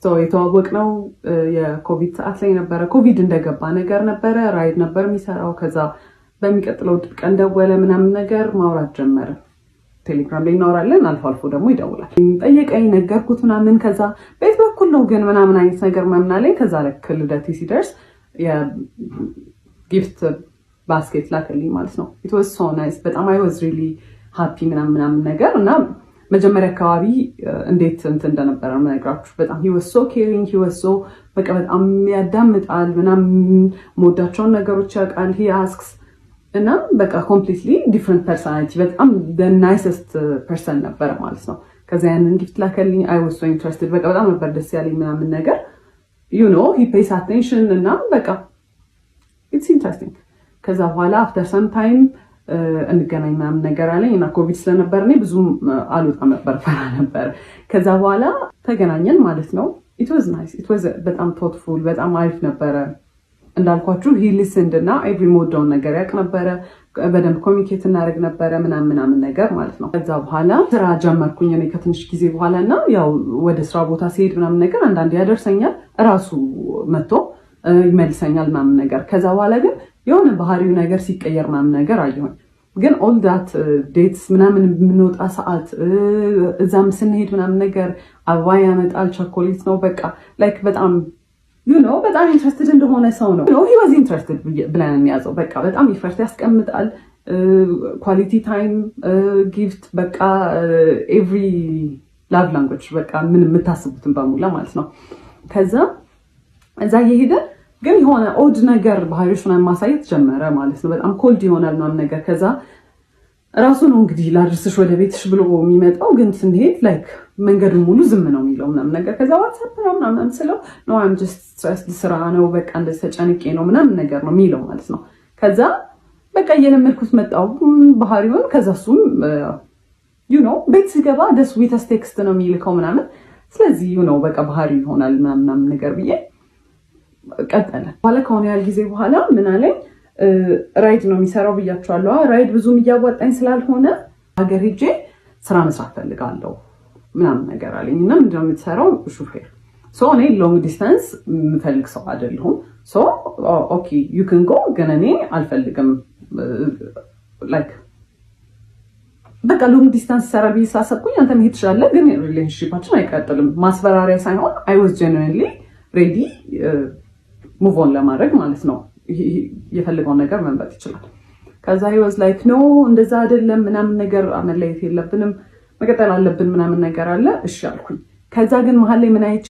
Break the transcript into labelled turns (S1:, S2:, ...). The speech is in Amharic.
S1: የተዋወቅነው የኮቪድ ሰዓት ላይ ነበረ። ኮቪድ እንደገባ ነገር ነበረ። ራይድ ነበር የሚሰራው። ከዛ በሚቀጥለው ቀን ደወለ ምናምን ነገር ማውራት ጀመረ። ቴሌግራም ላይ እናወራለን፣ አልፎ አልፎ ደግሞ ይደውላል። ጠየቀኝ፣ ነገርኩት ምናምን። ከዛ ቤት በኩል ነው ግን ምናምን አይነት ነገር ምናምን አለኝ። ከዛ ልክ ልደቴ ሲደርስ የጊፍት ባስኬት ላከልኝ ማለት ነው። ኢት ዋዝ ሶ ናይስ። በጣም አይ ዋዝ ሪሊ ሃፒ ምናምን ነገር እና መጀመሪያ አካባቢ እንዴት እንትን እንደነበረ የምነግራችሁ በጣም he was so caring, he was so በቃ በጣም ያዳምጣል ምናምን የምወዳቸውን ነገሮች ያውቃል። he asks እና በቃ completely different personality በጣም the nicest person ነበረ ማለት ነው። ከዛ ያንን ጊፍት ላከልኝ። I was so interested በቃ በጣም ነበር ደስ ያለኝ ምናምን ነገር you know he pays attention እና በቃ it's interesting። ከዛ በኋላ after some time እንገናኝ ምናምን ነገር አለኝ እና ኮቪድ ስለነበር እኔ ብዙም አልወጣም ነበር፣ ፈራ ነበር። ከዛ በኋላ ተገናኘን ማለት ነው። it was nice, it was በጣም thoughtful በጣም አሪፍ ነበረ። እንዳልኳችሁ he listened እና every ሞደውን ነገር ያውቅ ነበረ። በደንብ ኮሚኒኬት እናደርግ ነበረ ምናምን ነገር ማለት ነው። ከዛ በኋላ ስራ ጀመርኩኝ እኔ ከትንሽ ጊዜ በኋላ እና ያው ወደ ስራ ቦታ ሲሄድ ምናምን ነገር አንዳንዴ ያደርሰኛል፣ እራሱ መጥቶ ይመልሰኛል ምናምን ነገር። ከዛ በኋላ ግን የሆነ ባህሪው ነገር ሲቀየር ምናምን ነገር አየሁኝ። ግን ኦል ዳት ዴትስ ምናምን የምንወጣ ሰዓት እዛም ስንሄድ ምናምን ነገር አበባ ያመጣል፣ ቸኮሌት ነው በቃ ላይክ በጣም በጣም ኢንትረስትድ እንደሆነ ሰው ነው። he was interested ብለን እንያዘው። በቃ በጣም ኢፈርት ያስቀምጣል። ኳሊቲ ታይም ጊፍት በቃ ኤቭሪ ላቭ ላንጉዌጅ በቃ ምን የምታስቡትን በሙላ ማለት ነው። ከዛ እዛ እየሄደ ግን የሆነ ኦድ ነገር ባህሪዎች ምናምን ማሳየት ጀመረ ማለት ነው። በጣም ኮልድ ይሆናል ምናምን ነገር። ከዛ ራሱ ነው እንግዲህ ላድርስሽ ወደ ቤትሽ ብሎ የሚመጣው። ግን ስንሄድ ላይክ መንገዱን ሙሉ ዝም ነው የሚለው ምናምን ነገር። ከዛ ዋትስአፕ ምናምን ስለው ኖ አም ጀስት ስትረስድ ስራ ነው በቃ እንደዚህ ተጨንቄ ነው ምናምን ነገር ነው የሚለው ማለት ነው። ከዛ በቃ እየለመድኩት መጣው ባህሪውን። ከዛ እሱም ቤት ሲገባ ደስ ዊተስ ቴክስት ነው የሚልከው ምናምን። ስለዚህ በቃ ባህሪ ይሆናል ምናምን ነገር ብዬ ቀጠለ። በኋላ ከሆነ ያህል ጊዜ በኋላ ምን አለኝ፣ ራይድ ነው የሚሰራው ብያቸዋለሁ። ራይድ ብዙም እያዋጣኝ ስላልሆነ ሀገር ሄጄ ስራ መስራት ፈልጋለሁ ምናምን ነገር አለኝ። እና ምንድነው የምትሰራው? ሹፌር። እኔ ሎንግ ዲስታንስ የምፈልግ ሰው አይደለሁም። ኦኬ ዩ ካን ጎ፣ ግን እኔ አልፈልግም ላይክ በቃ ሎንግ ዲስታንስ ሰራ ብዬ ሳሰብኩኝ አንተ መሄድ ትችላለህ፣ ግን ሪሌሽንሺፓችን አይቀጥልም። ማስፈራሪያ ሳይሆን አይ ዋዝ ጀኑዊንሊ ሬዲ ሙቭ ኦን ለማድረግ ማለት ነው። የፈልገውን ነገር መምረጥ ይችላል። ከዛ he was like no እንደዛ አይደለም ምናምን ነገር፣ መለየት የለብንም መቀጠል አለብን ምናምን ነገር አለ። እሺ አልኩኝ። ከዛ ግን መሀል ላይ ምን አይቼ